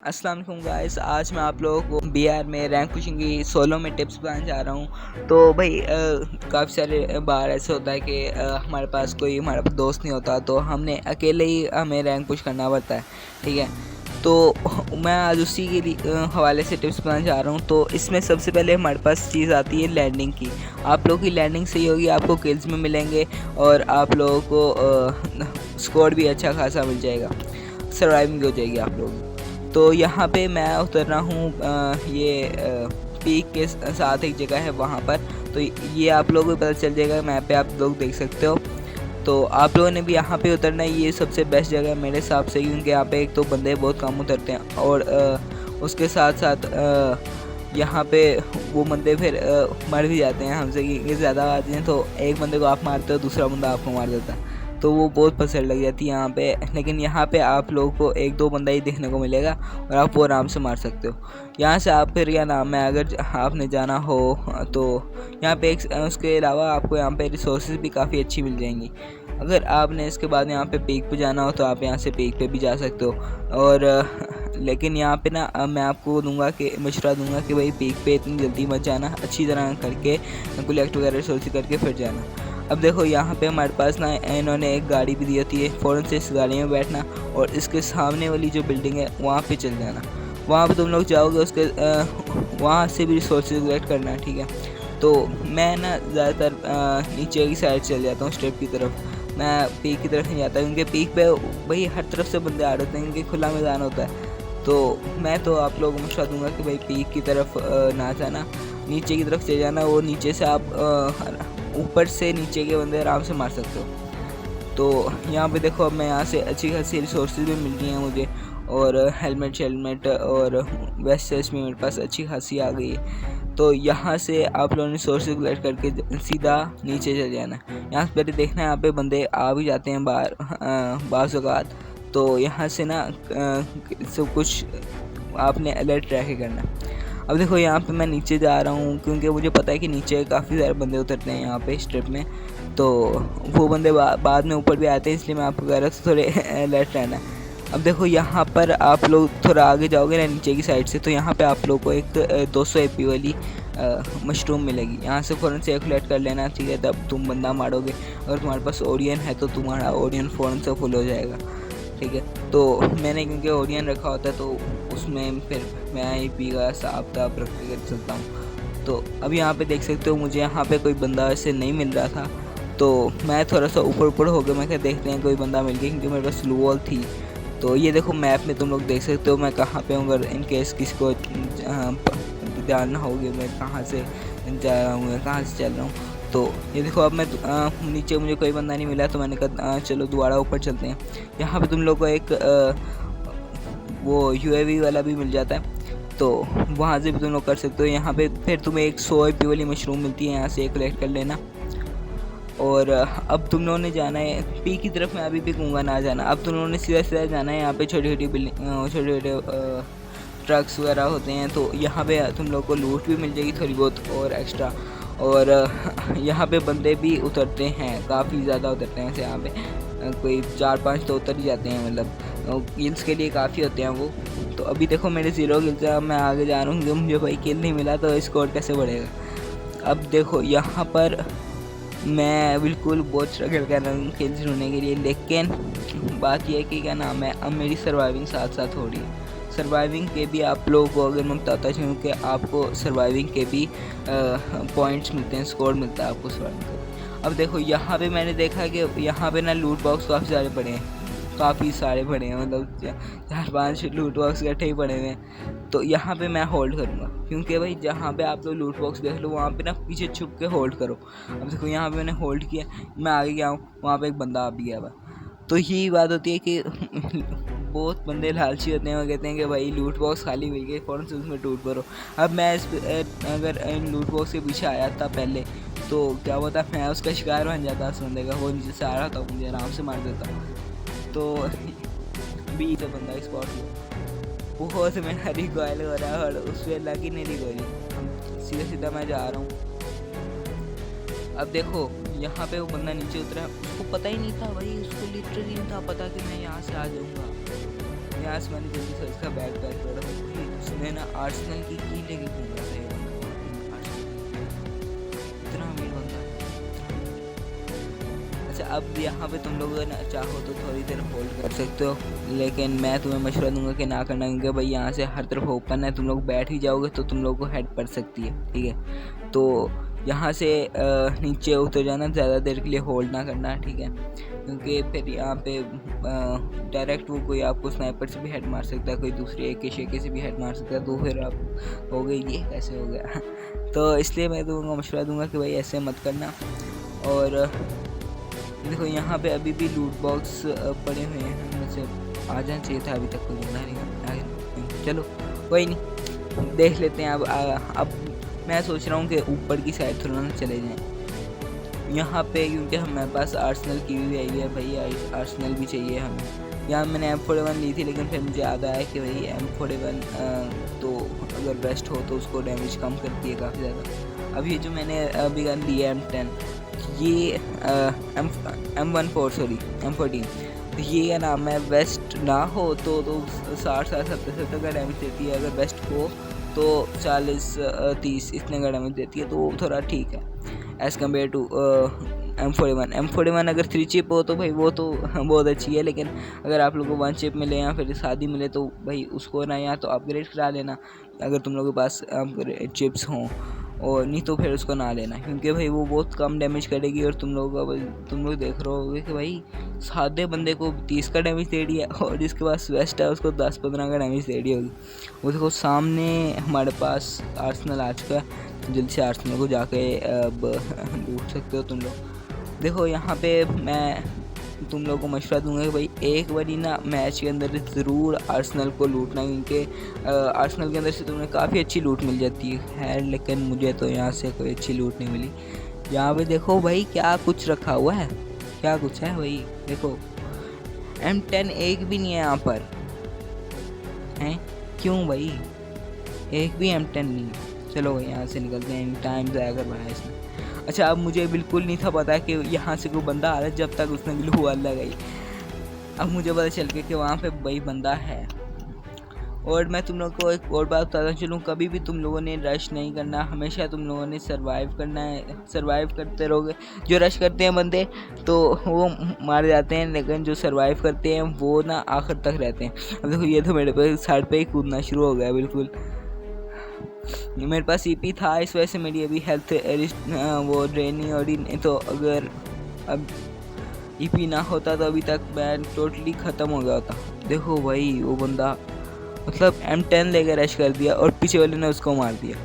अस्सलाम वालेकुम गाइस। आज मैं आप लोगों को बीआर में रैंक पुशिंग की सोलो में टिप्स बताने जा रहा हूँ। तो भाई काफ़ी सारे बार ऐसे होता है कि हमारे पास दोस्त नहीं होता, तो हमने अकेले ही हमें रैंक पुश करना पड़ता है। ठीक है, तो मैं आज उसी के लिए हवाले से टिप्स बताने जा रहा हूँ। तो इसमें सबसे पहले हमारे पास चीज़ आती है लैंडिंग की। आप लोगों की लैंडिंग सही होगी, आपको किल्स में मिलेंगे और आप लोगों को स्कोर भी अच्छा खासा मिल जाएगा, सर्वाइविंग हो जाएगी आप लोग। तो यहाँ पे मैं उतर रहा हूँ ये पीक के साथ एक जगह है वहाँ पर। तो ये आप लोगों को पता चल जाएगा, मैप पे आप लोग देख सकते हो। तो आप लोगों ने भी यहाँ पे उतरना है, ये सबसे बेस्ट जगह है मेरे हिसाब से, क्योंकि यहाँ पे एक तो बंदे बहुत कम उतरते हैं और उसके साथ साथ यहाँ पे वो बंदे फिर मर भी जाते हैं हमसे, कि ज़्यादा आते हैं तो एक बंदे को आप मारते हो, दूसरा बंदा आपको मार देता है, तो वो बहुत पसंद लग जाती है यहाँ पे। लेकिन यहाँ पे आप लोगों को एक दो बंदा ही देखने को मिलेगा और आप वो आराम से मार सकते हो। यहाँ से आप फिर क्या नाम है, अगर आपने जाना हो तो यहाँ पे उसके अलावा आपको यहाँ पे रिसोर्सेज भी काफ़ी अच्छी मिल जाएंगी। अगर आपने इसके बाद यहाँ पे पीक पे जाना हो तो आप यहाँ से पीक पे भी जा सकते हो। और लेकिन यहाँ पे ना मैं आपको मशवरा दूंगा कि भाई पीक पे इतनी जल्दी मत जाना, अच्छी तरह करके कलेक्ट वगैरह रिसोर्सेज करके फिर जाना। अब देखो यहाँ पे हमारे पास ना इन्होंने एक गाड़ी भी दी होती है, फ़ौरन से इस गाड़ी में बैठना और इसके सामने वाली जो बिल्डिंग है वहाँ पे चल जाना। वहाँ पे तुम लोग जाओगे, उसके वहाँ से भी रिसोर्सेज कलेक्ट करना है। ठीक है, तो मैं ना ज़्यादातर नीचे की साइड चल जाता हूँ, स्टेप की तरफ। मैं पीक की तरफ नहीं जाता, क्योंकि पीक पे भाई हर तरफ से बंदे आ रहे होते हैं, क्योंकि खुला मैदान होता है। तो मैं तो आप लोगों को मशवरा दूंगा कि भाई पीक की तरफ ना जाना, नीचे की तरफ चले जाना। वो नीचे से आप ऊपर से नीचे के बंदे आराम से मार सकते हो। तो यहाँ पे देखो, अब मैं यहाँ से अच्छी खासी रिसोर्सेज भी मिल रही हैं मुझे, और हेलमेट और वेस्ट भी मेरे पास अच्छी खासी आ गई है। तो यहाँ से आप लोगों ने रिसोर्सेज कलेक्ट करके सीधा नीचे चले जाना है। यहाँ से पहले देखना है, यहाँ पे बंदे आ भी जाते हैं बाज़ औक़ात। तो यहाँ से ना सब कुछ आपने अलर्ट रह के करना है। अब देखो यहाँ पे मैं नीचे जा रहा हूँ, क्योंकि मुझे पता है कि नीचे काफ़ी सारे बंदे उतरते हैं यहाँ पे स्ट्रिप में। तो वो बंदे बाद में ऊपर भी आते हैं, इसलिए मैं आपको कह रहा था थोड़े अलर्ट रहना है। अब देखो यहाँ पर आप लोग थोड़ा आगे जाओगे ना नीचे की साइड से, तो यहाँ पे आप लोग को एक 200 एपी वाली मशरूम मिलेगी। यहाँ से फ़ौरन से कलेक्ट कर लेना। ठीक है, तब तुम बंदा मारोगे, अगर तुम्हारे पास ओरियन है तो तुम्हारा ओरियन फ़ौरन से फुल हो जाएगा। ठीक है, तो मैंने क्योंकि ओरियन रखा होता है तो उसमें फिर मैं एपी का हिसाब किताब रख कर चलता हूँ। तो अब यहाँ पे देख सकते हो, मुझे यहाँ पे कोई बंदा ऐसे नहीं मिल रहा था, तो मैं थोड़ा सा ऊपर हो गया। मैं क्या देखते हैं कोई बंदा मिल गया, क्योंकि मेरे पास स्लो वॉल थी। तो ये देखो मैप में तुम लोग देख सकते हो मैं कहाँ पे हूँ, अगर इन केस किसी को जानना होगी मैं कहाँ से जा रहा हूँ, मैं कहाँ से चल रहा हूँ। तो ये देखो, अब मैं नीचे मुझे कोई बंदा नहीं मिला, तो मैंने कहा चलो दोबारा ऊपर चलते हैं। यहाँ पे तुम लोग को एक वो यूएवी वाला भी मिल जाता है, तो वहाँ से भी तुम लोग कर सकते हो। यहाँ पे फिर तुम्हें एक 100 एपी वाली मशरूम मिलती है, यहाँ से कलेक्ट कर लेना। और अब तुम लोगों ने जाना है पी की तरफ, मैं अभी भी कहूँगा ना जाना। अब तुम लोगों ने सीधा जाना है, यहाँ पे छोटी छोटी बिल्डिंग, छोटे छोटे ट्रक्स वगैरह होते हैं, तो यहाँ पे तुम लोग को लूट भी मिल जाएगी थोड़ी बहुत और एक्स्ट्रा। और यहाँ पे बंदे भी उतरते हैं, काफ़ी ज़्यादा उतरते हैं। यहाँ पे कोई 4-5 तो उतर ही जाते हैं, मतलब किल्स के लिए काफ़ी होते हैं वो। तो अभी देखो मेरे 0 किल्स है, मैं आगे जा रहा हूँ, मुझे भाई किल नहीं मिला तो स्कोर कैसे बढ़ेगा। अब देखो यहाँ पर मैं बिल्कुल बहुत स्ट्रगल कर रहा हूँ किल्स ढूंढने के लिए, लेकिन बात यह है कि क्या नाम है, अब मेरी सर्वाइविंग साथ साथ हो रही है। सर्वाइविंग के भी आप लोगों को अगर मैं बताता चलूँ कि आपको सर्वाइविंग के भी पॉइंट्स मिलते हैं, स्कोर मिलता है आपको सर्वाइविंग का। अब देखो यहाँ पे मैंने देखा कि यहाँ पे ना लूट बॉक्स काफ़ी सारे पड़े हैं, मतलब 4-5 लूट बॉक्स इकट्ठे ही पड़े हुए हैं। तो यहाँ पे मैं होल्ड करूँगा, क्योंकि भाई जहाँ पे आप लोग लूट बॉक्स देख लो वहाँ पे ना पीछे छुप के होल्ड करो। अब देखो यहाँ पे मैंने होल्ड किया, मैं आगे गया हूँ, वहाँ पे एक बंदा आ भी गया हुआ। तो यही बात होती है कि बहुत बंदे लालची होते हैं, वो कहते हैं कि भाई लूट बॉक्स खाली मिल गई, फ़ौरन से उसमें टूट करो। अब मैं अगर इन लूट बॉक्स के पीछे आया था पहले, तो क्या होता, मैं उसका शिकार बन जाता उस बंदे का। वो नीचे से आ रहा था, मुझे आराम से मार देता। तो भी तो बंदा स्पॉट हुआ, वो से मेरा रिकॉयल हो रहा है और उस पर लग ही नहीं रिकॉयल। सीधा मैं जा रहा हूँ। अब देखो यहाँ पे वो बंदा नीचे उतरा, उसको पता ही नहीं था भाई, उसको लिटरली नहीं था पता कि मैं यहाँ से आ जाऊँगा। यहाँ से मैंने जल्दी से इसका बैग पैक करा। भाई उसने ना आर्सेनल की लेके घूम रहा था ये बंदा, इतना अमीर बंदा। अच्छा अब यहाँ पे तुम लोग ना चाहो तो थोड़ी देर होल्ड कर सकते हो, लेकिन मैं तुम्हें मशवरा दूंगा कि ना करना, क्योंकि भाई यहाँ से हर तरफ ओपन है, तुम लोग बैठ ही जाओगे तो तुम लोग को हेड पड़ सकती है, ठीक है। तो यहाँ से नीचे उतर जाना, ज़्यादा देर के लिए होल्ड ना करना, ठीक है, क्योंकि फिर यहाँ पे डायरेक्ट वो कोई आपको स्नाइपर से भी हेड मार सकता है, कोई दूसरे AK शेके से भी हेड मार सकता है, तो फिर आप हो गई ये कैसे हो गया तो इसलिए मैं तुमको मशवरा दूंगा कि भाई ऐसे मत करना। और देखो यहाँ पे अभी भी लूट बॉक्स पड़े हुए हैं, वैसे आ जाना चाहिए था, अभी तक कोई बंदा नहीं। चलो कोई नहीं, देख लेते हैं। अब मैं सोच रहा हूँ कि ऊपर की साइड थोड़ा ना चले जाएं यहाँ पे, क्योंकि हमारे पास आर्सेनल की भी आई है भाई, आर्सेनल भी चाहिए हमें। यहाँ मैंने M41 ली थी, लेकिन फिर मुझे याद आया कि भाई M41 तो अगर बेस्ट हो तो उसको डैमेज कम करती है काफ़ी ज़्यादा। अब ये जो मैंने अभी गन ली है M10, ये M14, तो ये क्या नाम है, बेस्ट ना हो तो 60-70 का डैमेज देती है, अगर बेस्ट हो तो 40-30 इतने का डैमेज देती है, तो थोड़ा ठीक है एज़ कम्पेयर टू M41 अगर 3 चिप हो तो भाई वो तो बहुत अच्छी है, लेकिन अगर आप लोगों को 1 चिप मिले या फिर शादी मिले तो भाई उसको ना या तो अपग्रेड करा लेना अगर तुम लोगों के पास चिप्स हों, और नहीं तो फिर उसको ना लेना, क्योंकि भाई वो बहुत कम डैमेज करेगी। और तुम लोग देख रहे होगे कि भाई सादे बंदे को 30 का डैमेज दे दिया, और जिसके पास वेस्ट है उसको 10-15 का डैमेज दे दी होगी। वो देखो सामने हमारे पास आर्सेनल आ चुका है, जल्दी से आर्सेनल को जाके अब लूट सकते हो तुम लोग। देखो यहाँ पे मैं तुम लोगों को मशवरा दूंगा कि भाई एक बारी ना मैच के अंदर ज़रूर आर्सेनल को लूटना, क्योंकि आर्सेनल के अंदर से तुम्हें काफ़ी अच्छी लूट मिल जाती है, लेकिन मुझे तो यहाँ से कोई अच्छी लूट नहीं मिली। यहाँ पे देखो भाई क्या कुछ रखा हुआ है, क्या कुछ है भाई, देखो M10 एक भी नहीं है यहाँ पर, हैं क्यों भाई, एक भी M10 नहीं है। चलो भाई यहाँ से निकलते हैं, टाइम ज़ाया करवाया इसने। अच्छा अब मुझे बिल्कुल नहीं था पता कि यहाँ से कोई बंदा आ रहा है, जब तक उसने ग्लू वाल लगाई। अब मुझे पता चल गया कि वहाँ पे भाई बंदा है। और मैं तुम लोगों को एक और बात बताता चलूँ, कभी भी तुम लोगों ने रश नहीं करना, हमेशा तुम लोगों ने सर्वाइव करना है, सर्वाइव करते रहोगे। जो रश करते हैं बंदे तो वो मारे जाते हैं, लेकिन जो सर्वाइव करते हैं वो ना आखिर तक रहते हैं। अब देखो ये तो मेरे पे साइड पे ही कूदना शुरू हो गया बिल्कुल। मेरे पास EP था, इस वजह से मेरी अभी हेल्थ वो ड्रेन नहीं हो रही, नहीं तो अगर अब EP ना होता तो अभी तक मैं टोटली ख़त्म हो गया होता। देखो भाई वो बंदा मतलब M10 लेकर रश कर दिया और पीछे वाले ने उसको मार दिया।